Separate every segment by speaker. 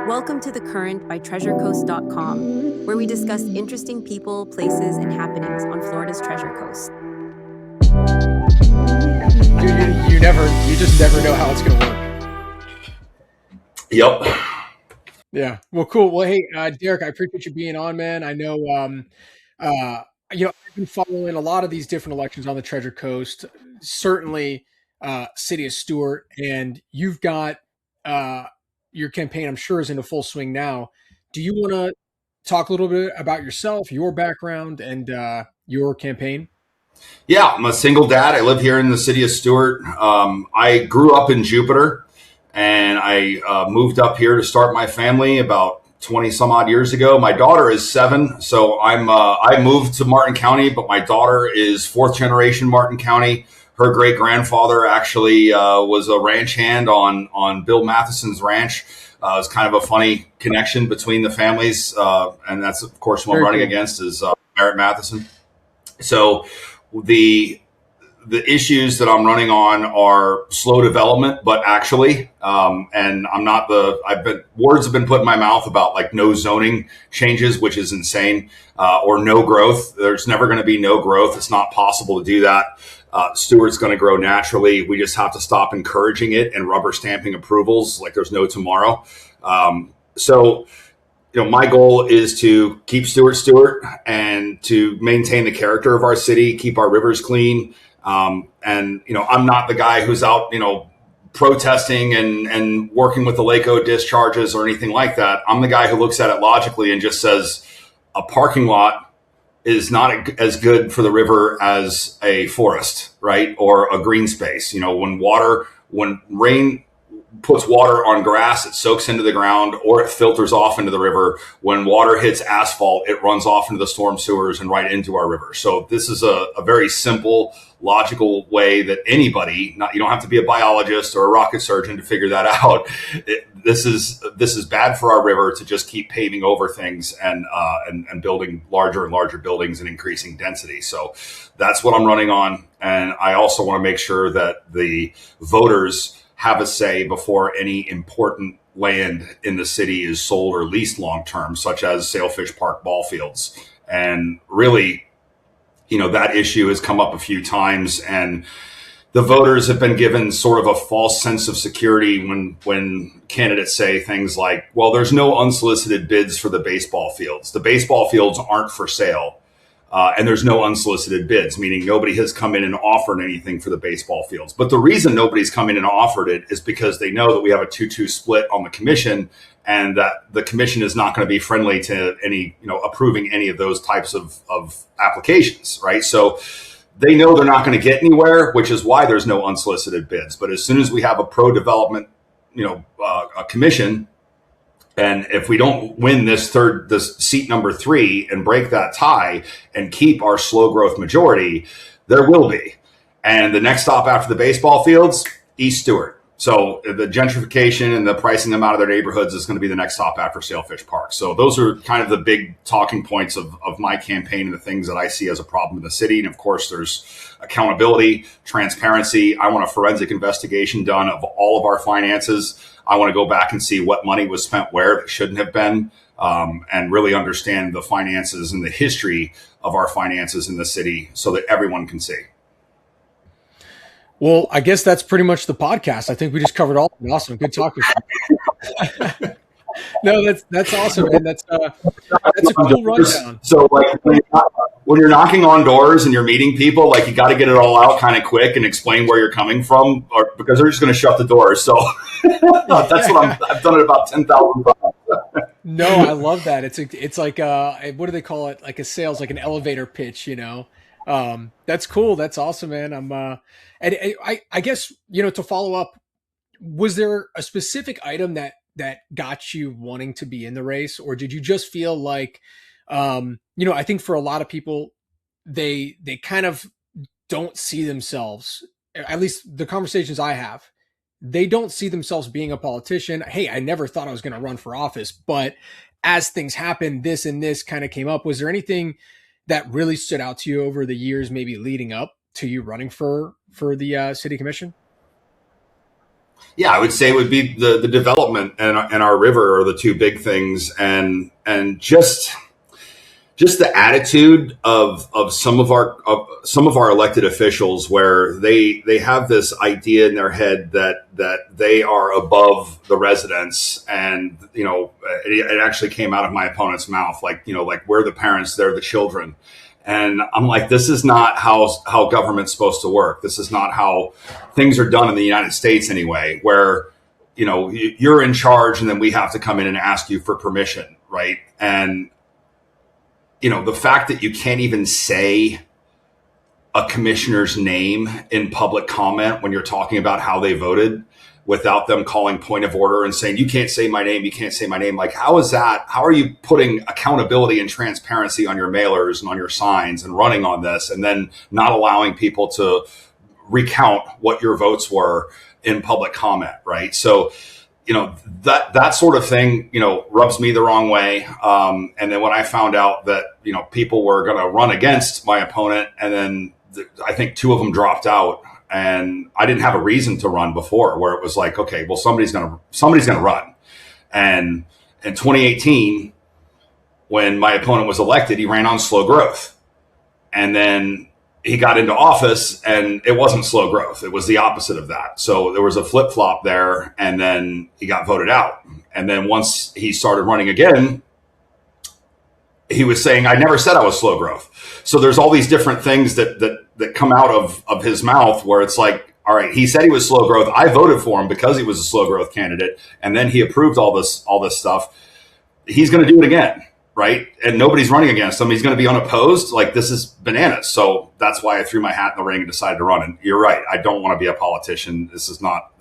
Speaker 1: Welcome to The Current by TreasureCoast.com, where we discuss interesting people, places, and happenings on Florida's Treasure Coast.
Speaker 2: You just never know how it's going to work.
Speaker 3: Yep.
Speaker 2: Yeah. Well, cool. Well, hey, Derreck, I appreciate you being on, man. I know, I've been following a lot of these different elections on the Treasure Coast, certainly City of Stuart, and you've got your campaign, I'm sure, is in full swing now. Do you want to talk a little bit about yourself, your background, and your campaign?
Speaker 3: Yeah, I'm a single dad. I live here in the city of Stuart. I grew up in Jupiter, and I moved up here to start my family about 20 some odd years ago. My daughter is 7, so I moved to Martin County, but my daughter is 4th generation Martin County. Her great grandfather actually was a ranch hand on Bill Matheson's ranch. It's kind of a funny connection between the families, and that's of course who I'm running against is Merritt Matheson. So the issues that I'm running on are slow development, but actually, and I'm not words have been put in my mouth about like no zoning changes, which is insane, or no growth. There's never going to be no growth. It's not possible to do that. Stuart's going to grow naturally. We just have to stop encouraging it and rubber stamping approvals like there's no tomorrow. My goal is to keep Stuart and to maintain the character of our city, keep our rivers clean. I'm not the guy who's out, protesting and working with the LACO discharges or anything like that. I'm the guy who looks at it logically and just says a parking lot is not as good for the river as a forest, right? Or a green space. When rain puts water on grass, it soaks into the ground or it filters off into the river. When water hits asphalt, it runs off into the storm sewers and right into our river. So this is a very simple, logical way that anybody, you don't have to be a biologist or a rocket surgeon to figure that out. This is bad for our river to just keep paving over things and building larger and larger buildings and increasing density. So that's what I'm running on. And I also want to make sure that the voters have a say before any important land in the city is sold or leased long-term, such as Sailfish Park ballfields. And really, that issue has come up a few times, and the voters have been given sort of a false sense of security when candidates say things like, well, there's no unsolicited bids for the baseball fields. The baseball fields aren't for sale. And there's no unsolicited bids, meaning nobody has come in and offered anything for the baseball fields. But the reason nobody's come in and offered it is because they know that we have a 2-2 split on the commission, and that the commission is not going to be friendly to any, approving any of those types of applications, right? So they know they're not going to get anywhere, which is why there's no unsolicited bids. But as soon as we have a pro-development, a commission, and if we don't win this seat number 3 and break that tie and keep our slow growth majority, there will be. And the next stop after the baseball fields, East Stuart. So the gentrification and the pricing them out of their neighborhoods is going to be the next stop after Sailfish Park. So those are kind of the big talking points of my campaign and the things that I see as a problem in the city. And of course, there's accountability, transparency. I want a forensic investigation done of all of our finances. I want to go back and see what money was spent where that shouldn't have been, and really understand the finances and the history of our finances in the city so that everyone can see.
Speaker 2: Well, I guess that's pretty much the podcast. I think we just covered all. Awesome. Good talking. No, that's awesome, man. That's a cool rundown.
Speaker 3: So like when you're knocking on doors and you're meeting people, like you got to get it all out kind of quick and explain where you're coming from, or because they're just going to shut the doors. So that's what I've done it about 10,000 times.
Speaker 2: No, I love that. It's like what do they call it? Like a sales, like an elevator pitch, That's cool. That's awesome, man. And I guess, to follow up, was there a specific item that got you wanting to be in the race, or did you just feel like, I think for a lot of people, they kind of don't see themselves, at least the conversations I have, they don't see themselves being a politician. Hey, I never thought I was going to run for office, but as things happen, this and this kind of came up. Was there anything that really stood out to you over the years, maybe leading up to you running for the city commission?
Speaker 3: Yeah, I would say it would be the development and our river are the two big things, and just the attitude of some of our elected officials, where they have this idea in their head that they are above the residents, and it actually came out of my opponent's mouth, like we're the parents, they're the children. And I'm like, this is not how government's supposed to work. This is not how things are done in the United States anyway, where you're in charge and then we have to come in and ask you for permission, right? And the fact that you can't even say a commissioner's name in public comment when you're talking about how they voted without them calling point of order and saying, you can't say my name, you can't say my name. Like, how is that? How are you putting accountability and transparency on your mailers and on your signs and running on this, and then not allowing people to recount what your votes were in public comment, right? So, that sort of thing, rubs me the wrong way. And then when I found out that, people were going to run against my opponent, and then I think two of them dropped out, and I didn't have a reason to run before, where it was like, okay, well, somebody's going to run. And in 2018, when my opponent was elected, he ran on slow growth. And then he got into office and it wasn't slow growth. It was the opposite of that. So there was a flip flop there, and then he got voted out. And then once he started running again, he was saying, I never said I was slow growth. So there's all these different things that come out of his mouth, where it's like, all right, he said he was slow growth. I voted for him because he was a slow growth candidate. And then he approved all this stuff. He's going to do it again. Right. And nobody's running against him. He's going to be unopposed. Like, this is bananas. So that's why I threw my hat in the ring and decided to run. And you're right. I don't want to be a politician. This is not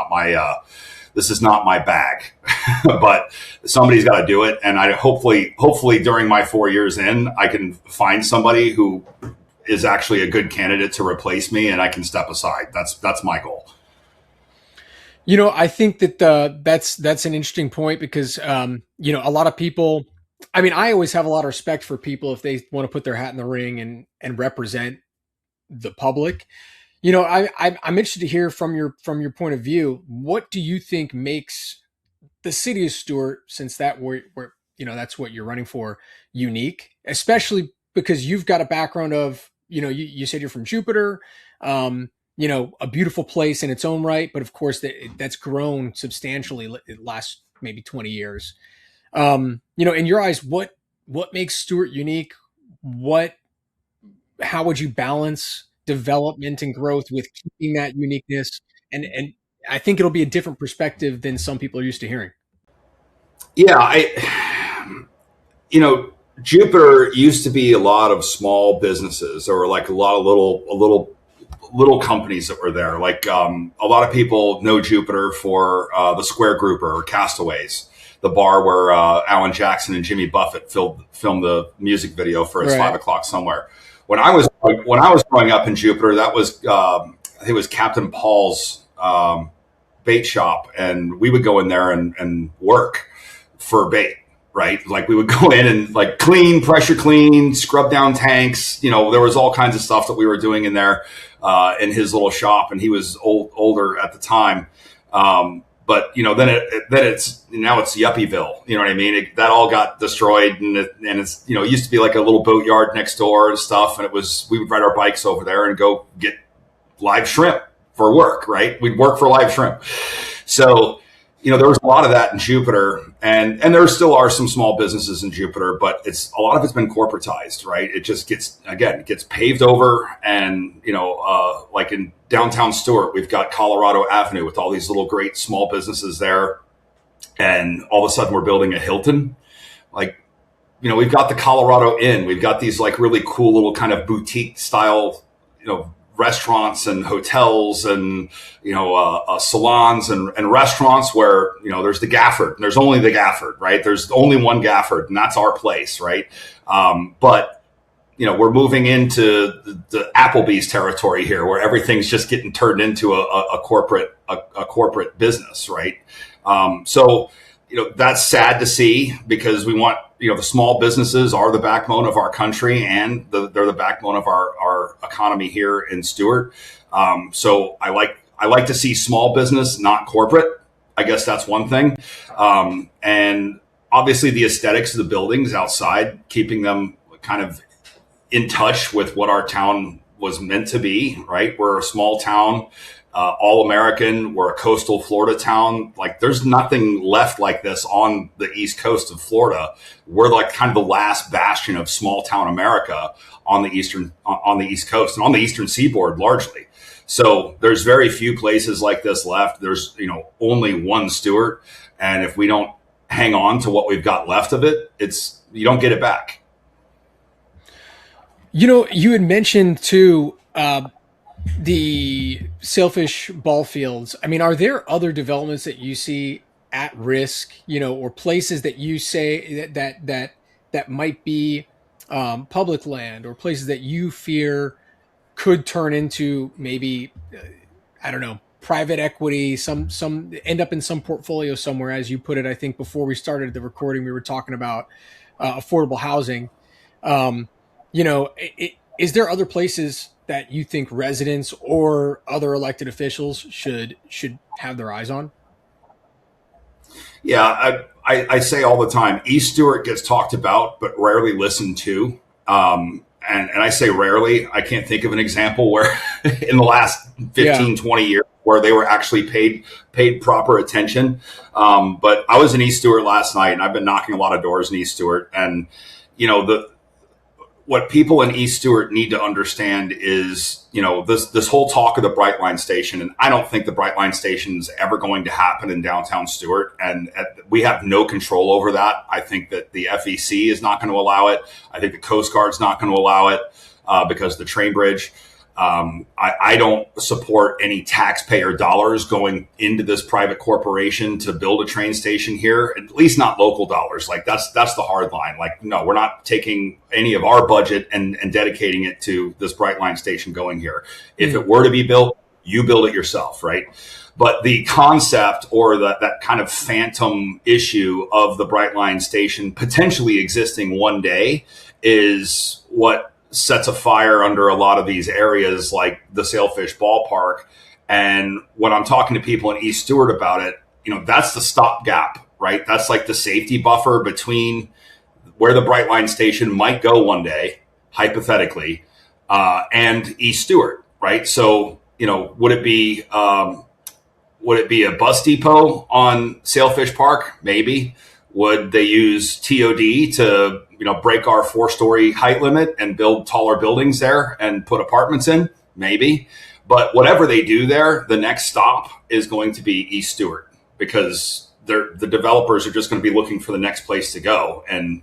Speaker 3: my bag, but somebody's got to do it. And I hopefully during my 4 years in, I can find somebody who is actually a good candidate to replace me, and I can step aside. That's my goal.
Speaker 2: I think that that's an interesting point, because a lot of people, I mean, I always have a lot of respect for people if they want to put their hat in the ring and represent the public. I'm interested to hear from your point of view. What do you think makes the city of Stuart, since that's what you're running for, unique, especially because you've got a background of, you said you're from Jupiter, a beautiful place in its own right, but of course that's grown substantially in the last maybe 20 years. In your eyes, what makes Stuart unique? How would you balance development and growth with keeping that uniqueness? And I think it'll be a different perspective than some people are used to hearing.
Speaker 3: Yeah, Jupiter used to be a lot of small businesses, or like a lot of little companies that were there. Like a lot of people know Jupiter for the Square Grouper or Castaways, the bar where Alan Jackson and Jimmy Buffett filmed the music video for It's 5 o'clock somewhere. When I was growing up in Jupiter, that was I think it was Captain Paul's bait shop, and we would go in there and work for bait. Right, like we would go in and like pressure clean, scrub down tanks. There was all kinds of stuff that we were doing in there in his little shop, and he was older at the time. But then it's now it's Yuppieville. You know what I mean? That all got destroyed, and it's it used to be like a little boatyard next door and stuff. And we would ride our bikes over there and go get live shrimp for work. Right, we'd work for live shrimp. So there was a lot of that in Jupiter, and there still are some small businesses in Jupiter, but a lot of it's been corporatized. Right, it just gets paved over, and like in downtown Stuart, we've got Colorado Avenue with all these little great small businesses there. And all of a sudden we're building a Hilton. Like, we've got the Colorado Inn. We've got these like really cool little kind of boutique style, restaurants and hotels and, salons and restaurants where, there's the Gafford, and there's only the Gafford, right? There's only one Gafford, and that's our place. Right. But we're moving into the Applebee's territory here, where everything's just getting turned into a corporate business, right? So that's sad to see, because we want the small businesses are the backbone of our country, and they're the backbone of our economy here in Stuart. So I I like to see small business, not corporate. I guess that's one thing. And obviously the aesthetics of the buildings outside, keeping them kind of in touch with what our town was meant to be, right? We're a small town, all American. We're a coastal Florida town. Like there's nothing left like this on the East Coast of Florida. We're like kind of the last bastion of small town America on the East Coast and on the Eastern Seaboard largely. So there's very few places like this left. There's, only one Stuart. And if we don't hang on to what we've got left of it, you don't get it back.
Speaker 2: You had mentioned too, the Sailfish ball fields. I mean, are there other developments that you see at risk, or places that you say that might be public land, or places that you fear could turn into maybe, I don't know, private equity, some end up in some portfolio somewhere, as you put it? I think before we started the recording, we were talking about affordable housing. Is there other places that you think residents or other elected officials should have their eyes on?
Speaker 3: Yeah, I say all the time, East Stuart gets talked about, but rarely listened to. And I say rarely. I can't think of an example where in the last 15, 20 years where they were actually paid proper attention. But I was in East Stuart last night, and I've been knocking a lot of doors in East Stuart. And, what people in East Stuart need to understand is, this whole talk of the Brightline station. And I don't think the Brightline station is ever going to happen in downtown Stuart. And we have no control over that. I think that the FEC is not going to allow it. I think the Coast Guard's not going to allow it because of the train bridge. I don't support any taxpayer dollars going into this private corporation to build a train station here, at least not local dollars. Like that's the hard line. Like, no, we're not taking any of our budget and dedicating it to this Brightline station going here. If it were to be built, you build it yourself, right? But the concept or that kind of phantom issue of the Brightline station potentially existing one day is what sets a fire under a lot of these areas like the Sailfish Ballpark. And when I'm talking to people in East Stuart about it, that's the stopgap, right? That's like the safety buffer between where the Brightline station might go one day, hypothetically, and East Stuart, right? So, would it be a bus depot on Sailfish Park? Maybe. Would they use TOD to break our 4-story height limit and build taller buildings there and put apartments in? Maybe. But whatever they do there, the next stop is going to be East Stuart, because the developers are just going to be looking for the next place to go. And,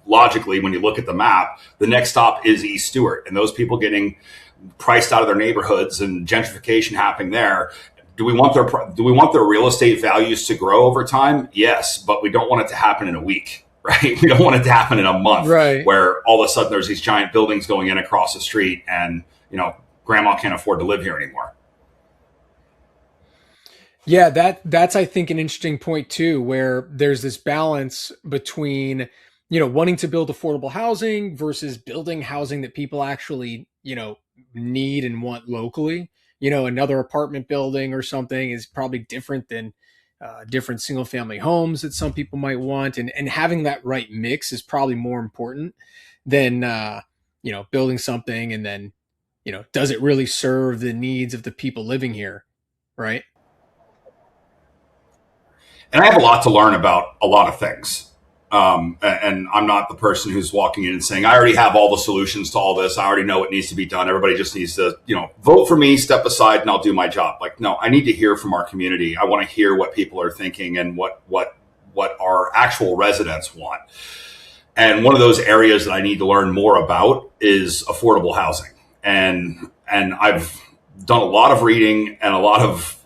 Speaker 3: logically, when you look at the map, the next stop is East Stuart, and those people getting priced out of their neighborhoods and gentrification happening there. Do we want their real estate values to grow over time? Yes, but we don't want it to happen in a week, right? We don't want it to happen in a month,
Speaker 2: right,
Speaker 3: where all of a sudden there's these giant buildings going in across the street and, grandma can't afford to live here anymore.
Speaker 2: Yeah, that's I think an interesting point too, where there's this balance between, wanting to build affordable housing versus building housing that people actually, need and want locally. Another apartment building or something is probably different than different single family homes that some people might want. And having that right mix is probably more important than, building something and then, does it really serve the needs of the people living here? Right.
Speaker 3: And I have a lot to learn about a lot of things. And I'm not the person who's walking in and saying, I already have all the solutions to all this. I already know what needs to be done. Everybody just needs to, vote for me, step aside, and I'll do my job. Like, no, I need to hear from our community. I want to hear what people are thinking and what our actual residents want. And one of those areas that I need to learn more about is affordable housing. And I've done a lot of reading and a lot of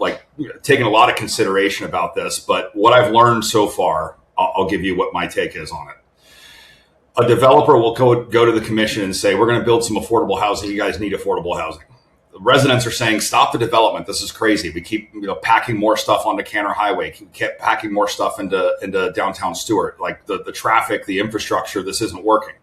Speaker 3: taken a lot of consideration about this. But what I've learned so far, I'll give you what my take is on it. A developer will go to the commission and say, we're going to build some affordable housing. You guys need affordable housing. The residents are saying, stop the development. This is crazy. We keep packing more stuff onto Canner Highway, keep packing more stuff into downtown Stuart. Like the traffic, the infrastructure, this isn't working.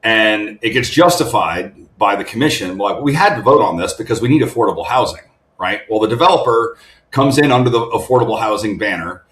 Speaker 3: And it gets justified by the commission. Like, we had to vote on this because we need affordable housing. right? Well, the developer comes in under the affordable housing banner.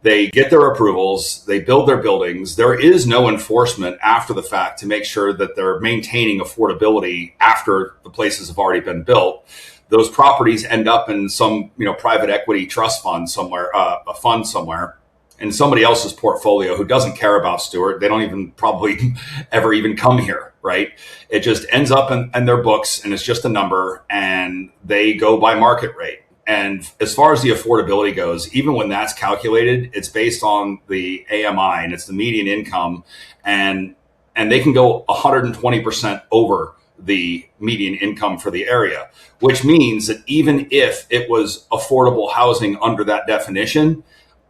Speaker 3: They get their approvals, they build their buildings. There is no enforcement after the fact to make sure that they're maintaining affordability after the places have already been built. Those properties end up in some, private equity trust fund somewhere, a fund somewhere, in somebody else's portfolio who doesn't care about Stuart. They don't even probably ever even come here, right? It just ends up in their books, and it's just a number, and they go by market rate. And as far as the affordability goes, even when that's calculated, it's based on the AMI, and it's the median income, and they can go 120% over the median income for the area, which means that even if it was affordable housing under that definition,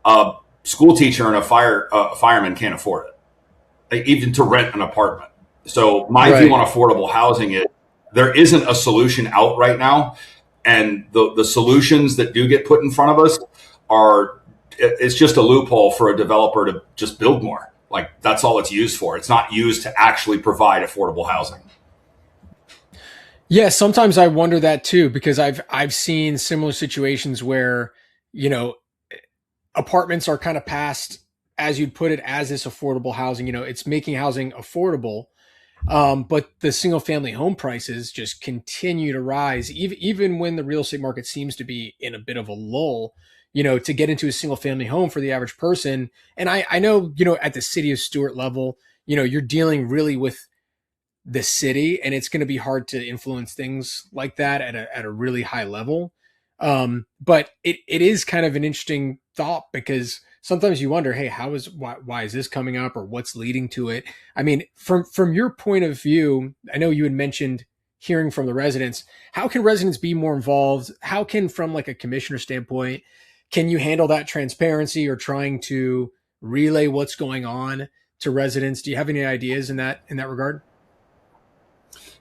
Speaker 3: a school teacher and a fireman can't afford it, even to rent an apartment. So my view on affordable housing is there isn't a solution out right now. And the solutions that do get put in front of us it's just a loophole for a developer to just build more. Like, that's all it's used for. It's not used to actually provide affordable housing.
Speaker 2: Yeah, sometimes I wonder that too, because I've seen similar situations where, apartments are kind of passed, as you'd put it, as this affordable housing. It's making housing affordable. But the single family home prices just continue to rise, even when the real estate market seems to be in a bit of a lull, to get into a single family home for the average person. And I know, at the city of Stuart level, you're dealing really with the city, and it's going to be hard to influence things like that at a really high level. But it is kind of an interesting thought, because sometimes you wonder, hey, why is this coming up, or what's leading to it? I mean, from your point of view, I know you had mentioned hearing from the residents. How can residents be more involved? How can, from like a commissioner standpoint, can you handle that transparency or trying to relay what's going on to residents? Do you have any ideas in that regard?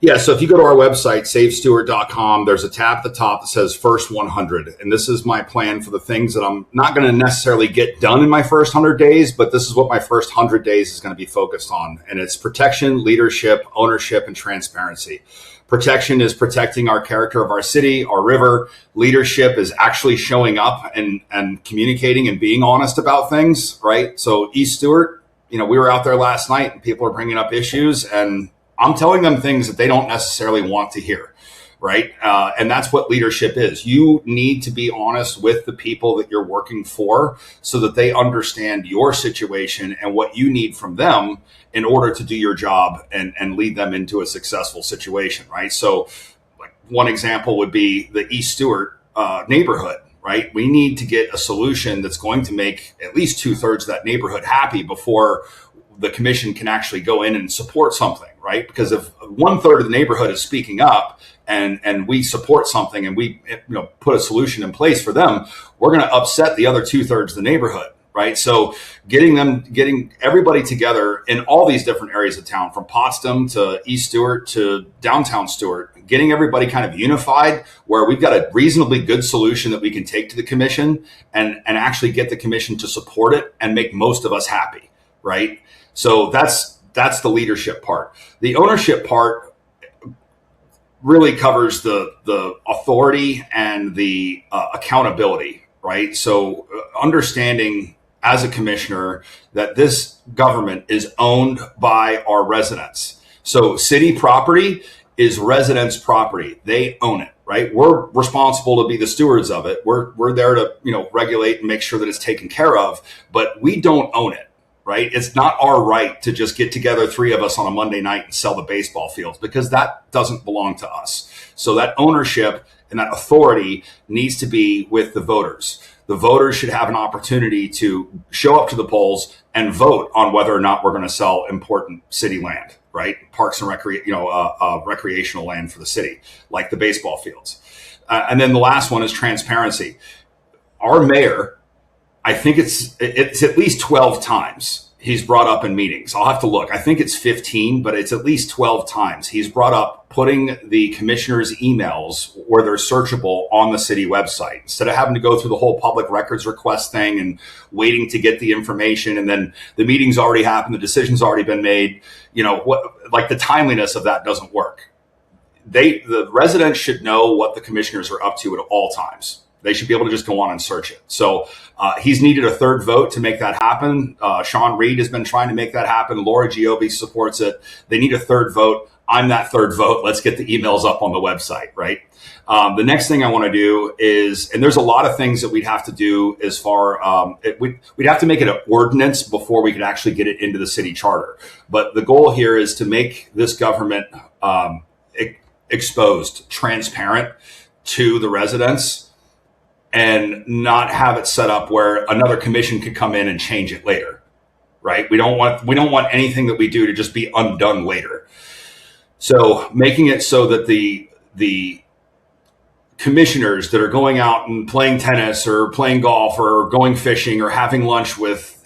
Speaker 3: Yeah, so if you go to our website, savestuart.com, there's a tab at the top that says First 100. And this is my plan for the things that I'm not going to necessarily get done in my first 100 days, but this is what my first 100 days is going to be focused on. And it's protection, leadership, ownership, and transparency. Protection is protecting our character of our city, our river. Leadership is actually showing up and communicating and being honest about things, right? So East Stuart, we were out there last night and people are bringing up issues, and I'm telling them things that they don't necessarily want to hear, right? And that's what leadership is. You need to be honest with the people that you're working for so that they understand your situation and what you need from them in order to do your job and lead them into a successful situation, right? So like, one example would be the East Stuart neighborhood, right? We need to get a solution that's going to make at least 2/3 of that neighborhood happy before the commission can actually go in and support something, right? Because if 1/3 of the neighborhood is speaking up and we support something and we put a solution in place for them, we're going to upset the other 2/3 of the neighborhood, right? So getting everybody together in all these different areas of town, from Potsdam to East Stuart to downtown Stuart, getting everybody kind of unified where we've got a reasonably good solution that we can take to the commission and actually get the commission to support it and make most of us happy, right? So that's the leadership part. The ownership part really covers the authority and the accountability, right? So understanding as a commissioner that this government is owned by our residents. So city property is residents' property. They own it, right? We're responsible to be the stewards of it. We're there to, regulate and make sure that it's taken care of, but we don't own it. Right? It's not our right to just get together, 3 of us on a Monday night and sell the baseball fields, because that doesn't belong to us. So that ownership and that authority needs to be with the voters. The voters should have an opportunity to show up to the polls and vote on whether or not we're going to sell important city land, right? Parks and recreational land for the city, like the baseball fields. And then the last one is transparency. Our mayor, I think it's at least 12 times he's brought up in meetings. I'll have to look. I think it's 15, but it's at least 12 times he's brought up putting the commissioner's emails where they're searchable on the city website, instead of having to go through the whole public records request thing and waiting to get the information. And then the meeting's already happened. The decision's already been made. Like the timeliness of that doesn't work. the residents should know what the commissioners are up to at all times. They should be able to just go on and search it. So he's needed a third vote to make that happen. Sean Reed has been trying to make that happen. Laura Giobbe supports it. They need a third vote. I'm that third vote. Let's get the emails up on the website, right? The next thing I want to do is, and there's a lot of things that we'd have to do as far, we'd have to make it an ordinance before we could actually get it into the city charter. But the goal here is to make this government exposed, transparent to the residents, and not have it set up where another commission could come in and change it later, right? We don't want anything that we do to just be undone later. So making it so that the commissioners that are going out and playing tennis or playing golf or going fishing or having lunch with,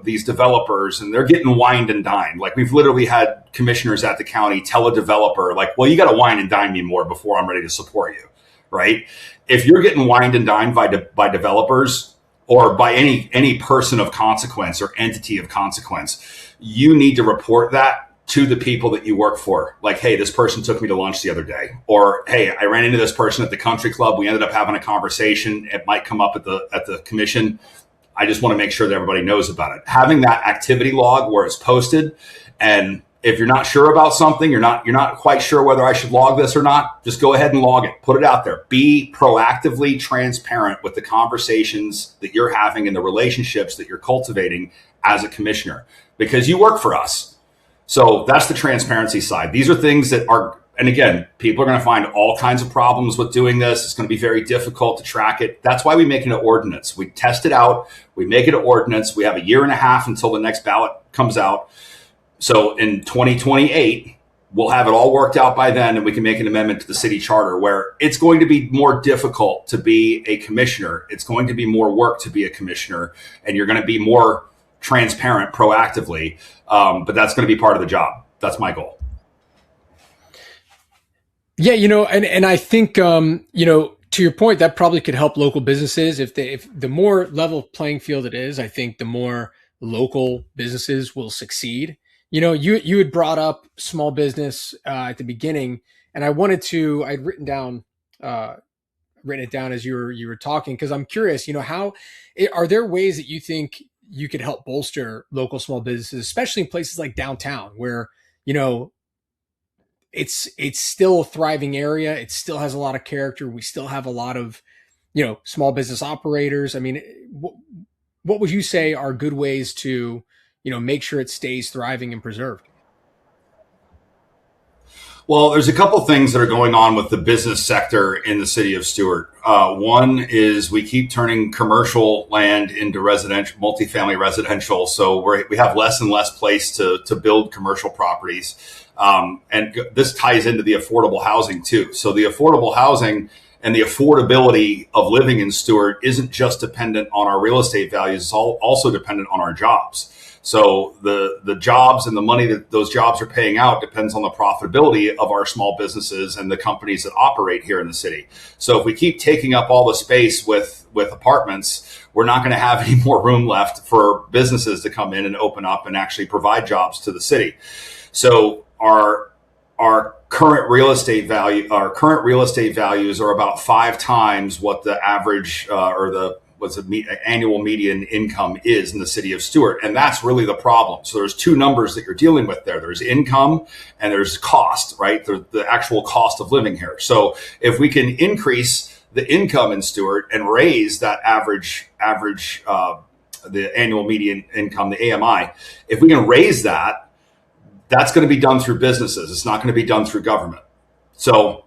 Speaker 3: these developers, and they're getting wined and dined. Like, we've literally had commissioners at the county tell a developer, like, well, you got to wine and dine me more before I'm ready to support you, right? If you're getting wined and dined by developers or by any person of consequence or entity of consequence, you need to report that to the people that you work for. Like, hey, this person took me to lunch the other day, or hey, I ran into this person at the country club. We ended up having a conversation. It might come up at the commission. I just want to make sure that everybody knows about it. Having that activity log where it's posted, and if you're not sure about something, you're not quite sure whether I should log this or not, just go ahead and log it. Put it out there. Be proactively transparent with the conversations that you're having and the relationships that you're cultivating as a commissioner, because you work for us. So that's the transparency side. These are things that are, and again, people are going to find all kinds of problems with doing this. It's going to be very difficult to track it. That's why we make it an ordinance. We test it out. We make it an ordinance. We have a year and a half until the next ballot comes out. So in 2028, we'll have it all worked out by then, and we can make an amendment to the city charter where it's going to be more difficult to be a commissioner. It's going to be more work to be a commissioner, and you're going to be more transparent proactively. But that's going to be part of the job. That's my goal.
Speaker 2: Yeah, and I think, to your point, that probably could help local businesses. If the more level playing field it is, I think the more local businesses will succeed. You had brought up small business at the beginning, and I'd written it down as you were talking, because I'm curious, how are there ways that you think you could help bolster local small businesses, especially in places like downtown where, it's still a thriving area. It still has a lot of character. We still have a lot of, small business operators. I mean, what would you say are good ways to, make sure it stays thriving and preserved?
Speaker 3: Well, there's a couple things that are going on with the business sector in the city of Stuart. One is we keep turning commercial land into multifamily residential. So we have less and less place to build commercial properties. And this ties into the affordable housing too. So the affordable housing and the affordability of living in Stuart isn't just dependent on our real estate values. It's also dependent on our jobs. So the jobs and the money that those jobs are paying out depends on the profitability of our small businesses and the companies that operate here in the city. So if we keep taking up all the space with apartments, we're not going to have any more room left for businesses to come in and open up and actually provide jobs to the city. So our current real estate values are about 5 times what the average annual median income is in the city of Stuart. And that's really the problem. So there's 2 numbers that you're dealing with there. There's income and there's cost, right? The actual cost of living here. So if we can increase the income in Stuart and raise that average, the annual median income, the AMI, if we can raise that, that's going to be done through businesses. It's not going to be done through government. So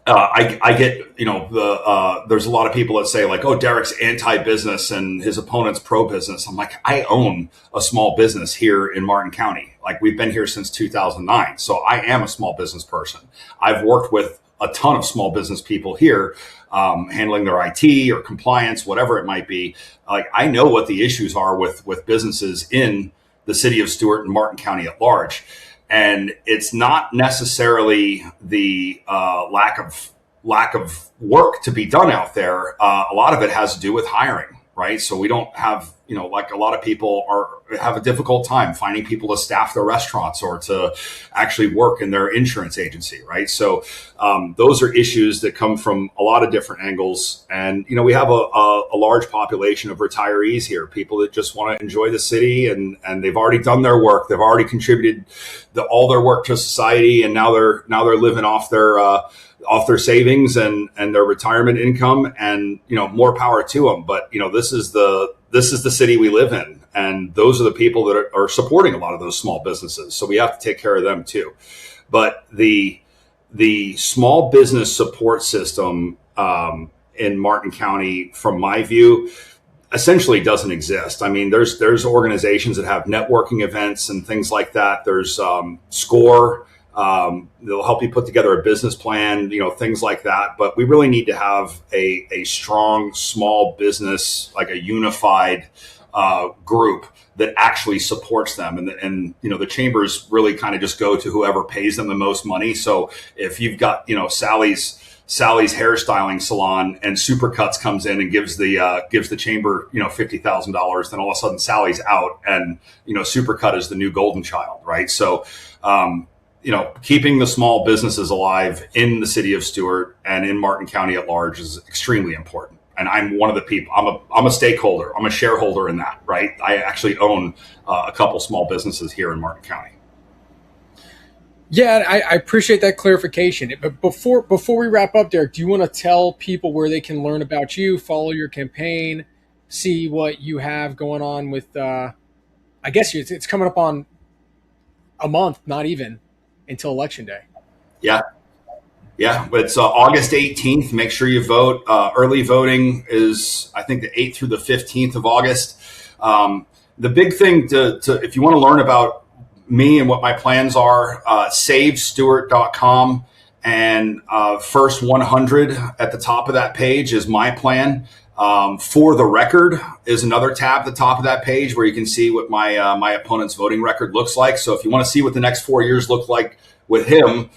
Speaker 3: I get, there's a lot of people that say like, oh, Derreck's anti-business and his opponent's pro-business. I'm like, I own a small business here in Martin County. Like, we've been here since 2009. So I am a small business person. I've worked with a ton of small business people here, handling their IT or compliance, whatever it might be. Like, I know what the issues are with businesses in the city of Stuart and Martin County at large. And it's not necessarily the lack of work to be done out there. A lot of it has to do with hiring, right? So we don't have like a lot of people have a difficult time finding people to staff their restaurants or to actually work in their insurance agency, right? So those are issues that come from a lot of different angles. And, we have a large population of retirees here, people that just want to enjoy the city, and they've already done their work. They've already contributed all their work to society, and now they're living off their savings and their retirement income, and more power to them. But this is the city we live in, and those are the people that are supporting a lot of those small businesses. So we have to take care of them too. But the small business support system in Martin County, from my view, essentially doesn't exist. I mean, there's organizations that have networking events and things like that. There's SCORE. They'll help you put together a business plan, things like that. But we really need to have a strong small business, like a unified group that actually supports them. And the chambers really kind of just go to whoever pays them the most money. So if you've got, Sally's hairstyling salon and Supercuts comes in and gives the chamber, $50,000, then all of a sudden Sally's out, and, Supercut is the new golden child, right? So, keeping the small businesses alive in the city of Stuart and in Martin County at large is extremely important. And I'm one of the people. I'm a stakeholder. I'm a shareholder in that, right? I actually own a couple small businesses here in Martin County.
Speaker 2: Yeah, I appreciate that clarification. But before we wrap up, Derreck, do you want to tell people where they can learn about you, follow your campaign, see what you have going on with? I guess it's coming up on a month, not even until Election Day. Yeah.
Speaker 3: It's August 18th. Make sure you vote. Early voting is, I think, the 8th through the 15th of August. The big thing to if you want to learn about me and what my plans are, savestuart.com, and first 100 at the top of that page is my plan. For the record is another tab at the top of that page where you can see what my opponent's voting record looks like. So if you want to see what the next 4 years look like with him,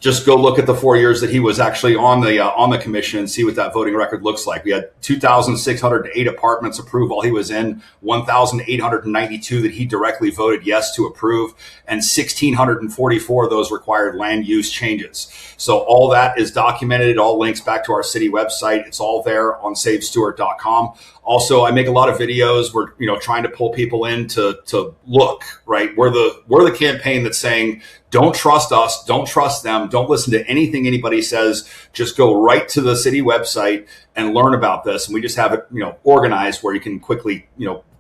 Speaker 3: just go look at the 4 years that he was actually on the commission and see what that voting record looks like. We had 2,608 apartments approved while he was in, 1,892 that he directly voted yes to approve, and 1,644 of those required land use changes. So all that is documented. It all links back to our city website. It's all there on savestuart.com. Also, I make a lot of videos. We're trying to pull people in to look, right. We're the campaign that's saying, don't trust us, don't trust them, don't listen to anything anybody says. Just go right to the city website and learn about this. And we just have it, organized where you can quickly,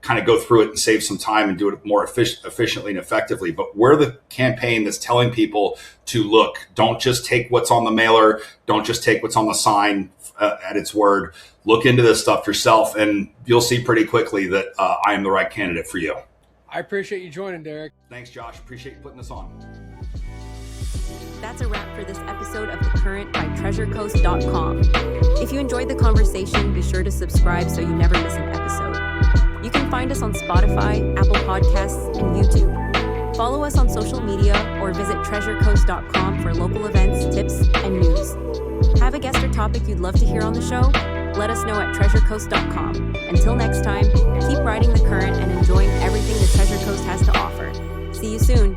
Speaker 3: kind of go through it and save some time and do it more efficiently and effectively. But we're the campaign that's telling people to look. Don't just take what's on the mailer. Don't just take what's on the sign at its word. Look into this stuff yourself, and you'll see pretty quickly that I am the right candidate for you.
Speaker 2: I appreciate you joining, Derreck.
Speaker 3: Thanks, Josh. Appreciate you putting this on.
Speaker 1: That's a wrap for this episode of The Current by TreasureCoast.com. If you enjoyed the conversation, be sure to subscribe so you never miss an episode. You can find us on Spotify, Apple Podcasts, and YouTube. Follow us on social media or visit TreasureCoast.com for local events, tips, and news. Have a guest or topic you'd love to hear on the show? Let us know at TreasureCoast.com. Until next time, keep riding the current and enjoying everything the Treasure Coast has to offer. See you soon.